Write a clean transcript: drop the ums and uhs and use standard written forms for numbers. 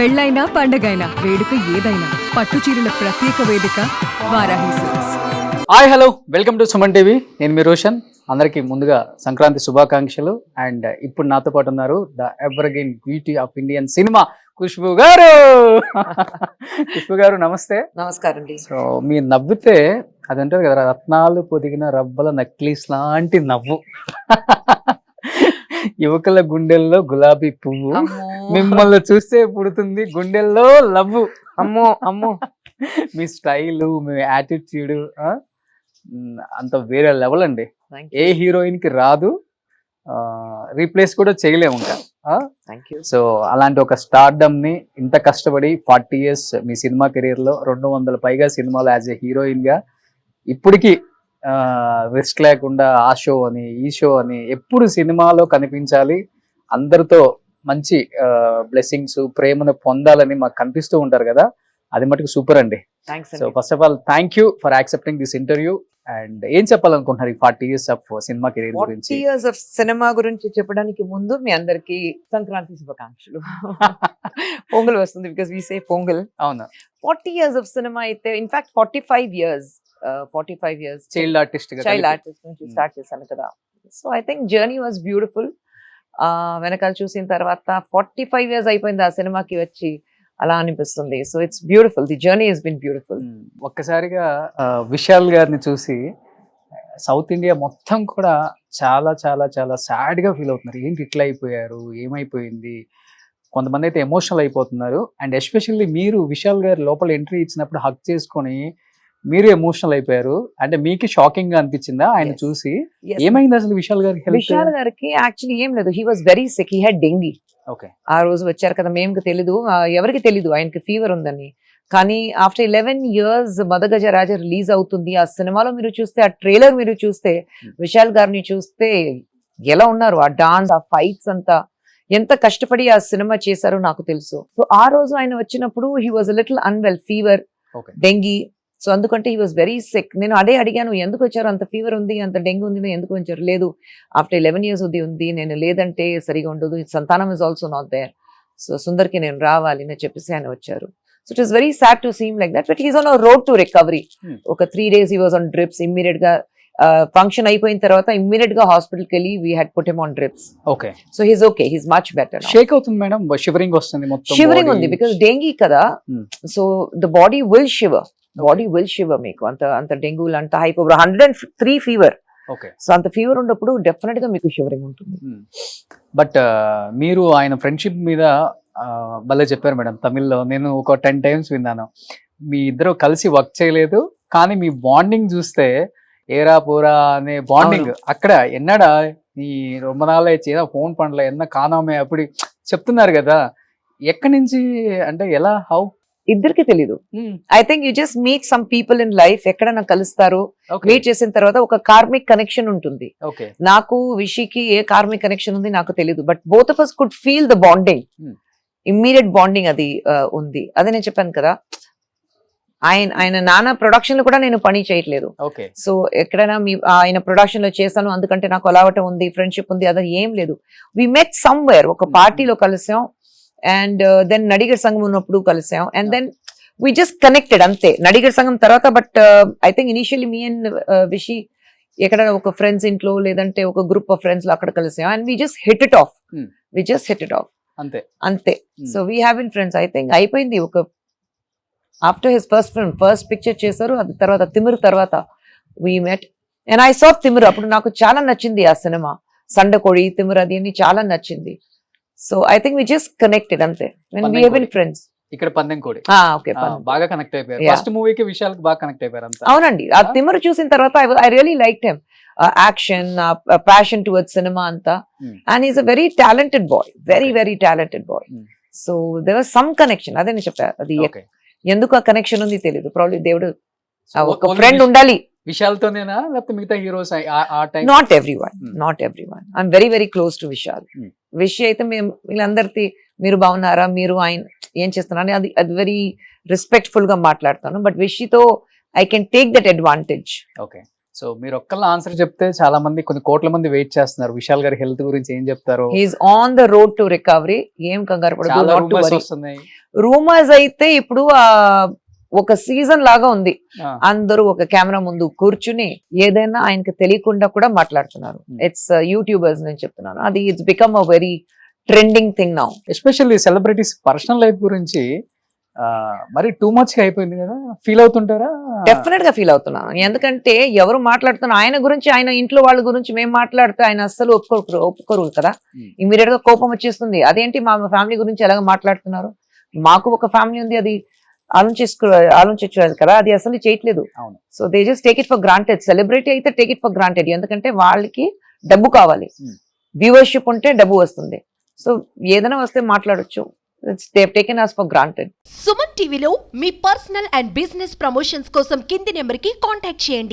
పెళ్ళైనా పండగైనా వేడుక ఏదైనా పట్టు చీరల ప్రత్యేక వేదిక Varahi silks. Hi hello welcome to Suman TV. నేను మీ రోషన్. అందరికీ ముందుగా సంక్రాంతి శుభాకాంక్షలు. అండ్ ఇప్పుడు నాతో పాటు ఉన్నారు the evergreen beauty of Indian cinema Khushbu గారు. ఖుష్బూ గారు నమస్తే. నమస్కారం అండి. సో మీరు నవ్వితే అది అంటారు కదా, రత్నాలు పొదిగిన రబ్బల నక్లీస్ లాంటి నవ్వు. యువకుల గుండెల్లో గులాబీ పువ్వు, మిమ్మల్ని చూస్తే పుడుతుంది గుండెల్లో లవ్వు. అమ్మో అమ్మో, మీ స్టైలు, మీ యాటిట్యూడ్ అంత వేరే లెవెల్ అండి. ఏ హీరోయిన్ కి రాదు, రీప్లేస్ కూడా చేయలేము ఇంకా. సో అలాంటి ఒక స్టార్డమ్ ని ఇంత కష్టపడి 40 years మీ సినిమా కెరీర్ లో 200 పైగా సినిమాలు యాజ్ ఎ హీరోయిన్ గా ఇప్పటికీ రిస్క్ లేకుండా ఆ షో అని ఈ షో అని ఎప్పుడు సినిమాలో కనిపించాలి, అందరితో మంచి బ్లెస్సింగ్స్ ప్రేమను పొందాలని మాకు కనిపిస్తూ ఉంటారు కదా, అది మటుకు సూపర్ అండి. So first of all thank you for accepting this interview. And ఏం చెప్పాలనుకుంటున్నారు ఈ 40 years ఆఫ్ సినిమా కెరీర్ గురించి? 40 years ఆఫ్ సినిమా గురించి చెప్పడానికి ముందు మీ అందరికి సంక్రాంతి శుభాకాంక్షలు. పొంగల్ వస్తుంది, బికాస్ వి సే పొంగల్. అవునా? 40 years ఆఫ్ సినిమా అయితే ఇన్ఫాక్ట్ 45 years చైల్డ్ ఆర్టిస్ట్ నుంచి స్టార్ట్ చేశాను కదా. So I think journey was beautiful. వెనకాల చూసిన తర్వాత 45 years అయిపోయింది ఆ సినిమాకి వచ్చి, అలా అనిపిస్తుంది. So it's beautiful, the journey has been beautiful. ఒక్కసారిగా విశాల్ గారిని చూసి సౌత్ ఇండియా మొత్తం కూడా చాలా చాలా చాలా సాడ్ గా ఫీల్ అవుతున్నారు. ఏంటి ఇట్లా అయిపోయారు, ఏమైపోయింది, కొంతమంది అయితే ఎమోషనల్ అయిపోతున్నారు. అండ్ ఎస్పెషల్లీ మీరు విశాల్ గారు లోపల ఎంట్రీ ఇచ్చినప్పుడు హక్ చేసుకొని మీరు ఎమోషనల్ అయిపోయారు. అంటే మీకు షాకింగ్ గా అనిపించిందా ఆయన చూసి? ఏమైంది అసలు విశాల్ గారికి? విశాల్ గారికి యాక్చువల్లీ ఏం లేదు, he was very sick, he had dengue. ఆ రోజు వచ్చారు కదా, మేము తెలీదు, ఎవరికి తెలీదు ఆయనకి ఫీవర్ ఉందని. కానీ ఆఫ్టర్ 11 years మదగజ రాజా రిలీజ్ అవుతుంది. ఆ సినిమాలో మీరు చూస్తే, ఆ ట్రైలర్ మీరు చూస్తే, విశాల్ గారిని చూస్తే ఎలా ఉన్నారు, ఆ డాన్స్, ఆ ఫైట్స్ అంతా ఎంత కష్టపడి ఆ సినిమా చేశారో నాకు తెలుసు. సో ఆ రోజు ఆయన వచ్చినప్పుడు he was little unwell, fever, dengue. So అందుకంటే హీ వాజ్ వెరీ సిక్. నేను అదే అడిగాను, ఎందుకు వచ్చారు, అంత ఫీవర్ ఉంది, అంత డెంగ్యూ ఉంది, ఎందుకు వచ్చారు? లేదు, ఆఫ్టర్ 11 years ఉంది, నేను లేదంటే సరిగా ఉండదు, Santhanam is also not there, so సుందర్కి నేను రావాలి అని చెప్పేసి ఆయన వచ్చారు. So it is very sad to seem like that, but he's on a road to recovery. ఒక 3 days he was on drips. Immediate గా ఫంక్షన్ అయిపోయిన తర్వాత ఇమ్మీడియట్ గా హాస్పిటల్కి వెళ్ళి we had put him on drips. Okay. So he's okay, he's much better. Shake అవుతుంది madam, shivering వస్తుంది, మొత్తం షివరింగ్ ఉంది, బికాస్ డెంగీ కదా. So the body will shiver, body will shiver. మీకు అంత డెంగ్యూ, అంత హై ఫీవర్, 103 ఫీవర్. సో అంత fever ఉన్నప్పుడు డెఫినెట్ గా మీకు షివరింగ్ ఉంటుంది. బట్ మీరు ఆయన ఫ్రెండ్షిప్ మీద భలే చెప్పారు మేడం తమిళ్లో. నేను ఒక 10 times విన్నాను. మీ ఇద్దరు కలిసి వర్క్ చేయలేదు, కానీ మీ బాండింగ్ చూస్తే ఏరా పోరా అనే బాండింగ్ అక్కడ ఎన్నడా ఈ రొమ్మ నాళ చేదా ఫోన్ పండ్ల ఎన్న కానామే అప్పుడు చెప్తున్నారు కదా. ఎక్కడి నుంచి అంటే ఎలా, హౌ? ఇద్దరికి తెలీదు. I think you just meet some people in life, ఎక్కడన్నా కలుస్తారు, మీట్ చేసిన తర్వాత ఒక కార్మిక్ కనెక్షన్ ఉంటుంది. నాకు విషికి ఏ కార్మిక్ కనెక్షన్ ఉంది నాకు తెలీదు, but both of us could feel the bonding, immediate bonding అది ఉంది. అదే నేను చెప్పాను కదా, ఆయన నాన్న ప్రొడక్షన్ లో కూడా నేను పని చేయట్లేదు. సో ఎక్కడైనా ఆయన ప్రొడక్షన్ లో చేశాను అందుకంటే నాకు అలవాటు ఉంది, ఫ్రెండ్షిప్ ఉంది, అది ఏం లేదు. వి మెట్ సమ్వేర్, ఒక పార్టీలో కలిసాం, అండ్ దెన్ నడిగర్ సంఘం ఉన్నప్పుడు కలిసాం, and then we just connected అంతే. నడిగర్ సంఘం తర్వాత, but I think initially me and Vishi ఎక్కడ ఒక ఫ్రెండ్స్ ఇంట్లో, లేదంటే ఒక గ్రూప్ ఆఫ్ ఫ్రెండ్స్ లో అక్కడ కలిసాం, and we just hit it off అంతే. So we have been friends. I think అయిపోయింది. ఒక ఆఫ్టర్ హిస్ ఫస్ట్ పిక్చర్ చేశారు, అది తర్వాత తిమిర్ తర్వాత we met, and I saw Timir. అప్పుడు నాకు చాలా నచ్చింది ఆ సినిమా, సండకోడి, తిమిర్, అది అని చాలా నచ్చింది. So I think we just connected అంతే. We have been friends. ఇక్కడ పందెంకోడి బాగా కనెక్ట్ అయిపోయారు. ఫస్ట్ మూవీకి విశాల్కి బాగా కనెక్ట్ అయిపోయారు అంతా. అవునండి, ఆ తిమిర్ చూసిన తర్వాత I really liked him. Action, passion towards cinema అంతా, and is a very talented boy, very talented boy. So there was some connection. అదే నేను చెప్పాను, అది ఎందుకు ఆ కనెక్షన్ ఉంది తెలియదు. ప్రాబ్లీ దేవుడు ఒక ఫ్రెండ్ ఉండాలి. విశాల్తోనేనా లేకపోతే మిగతా heroes? Not everyone. I'm very close to Vishal. Wish అయితే మేము వీళ్ళందరికీ మీరు బాగున్నారా, మీరు ఆయన ఏం చేస్తున్నారు అది వెరీ రెస్పెక్ట్ఫుల్ గా మాట్లాడతాను. బట్ విషితో I can take that advantage. Okay. So మీరు ఒక్కళ్ళ ఆన్సర్ చెప్తే చాలా మంది కొన్ని కోట్ల మంది వెయిట్ చేస్తున్నారు విశాల్ గారి హెల్త్ గురించి ఏం చెప్తారు. He's on the road to recovery. ఏం కంగారు చాలా rumors పడదు. వస్తున్నాయి. రూమర్స్ అయితే ఇప్పుడు ఒక సీజన్ లాగా ఉంది. అందరూ ఒక కెమెరా ముందు కూర్చుని ఏదైనా ఆయనకి తెలియకుండా కూడా మాట్లాడుతున్నారు. ఇట్స్ యూట్యూబర్స్ నేను చెప్తున్నాను. అది it's become a very trending thing now. Especially celebrities personal life గురించి మరి టూ మచ్ గా అయిపోయింది కదా, ఫీల్ అవుతుంటారా? డెఫినెట్ గా ఫీల్ అవుతున్నాను. ఎందుకంటే ఎవరు మాట్లాడుతున్నారు ఆయన గురించి, ఆయన ఇంట్లో వాళ్ళ గురించి మేము మాట్లాడితే ఆయన అస్సలు ఒప్పుకోరు కదా. ఇమీడియట్ గా కోపం వచ్చేస్తుంది. అదేంటి మా ఫ్యామిలీ గురించి ఎలాగ మాట్లాడుతున్నారు? మాకు ఒక ఫ్యామిలీ ఉంది, అది ఆలోచించాలి కదా, అది అసలు చేయట్లేదు. So they just take it for granted. Celebrity అయితే టేక్ ఇట్ ఫర్ గ్రాంటెడ్. ఎందుకంటే వాళ్ళకి డబ్బు కావాలి, వ్యూవర్షిప్ ఉంటే డబ్బు వస్తుంది. సో ఏదైనా వస్తే మాట్లాడొచ్చు. They've taken us for granted. Suman టీవీలో మీ పర్సనల్ అండ్ బిజినెస్ ప్రమోషన్స్ కోసం కింది నెంబర్కి కాంటాక్ట్ చేయండి.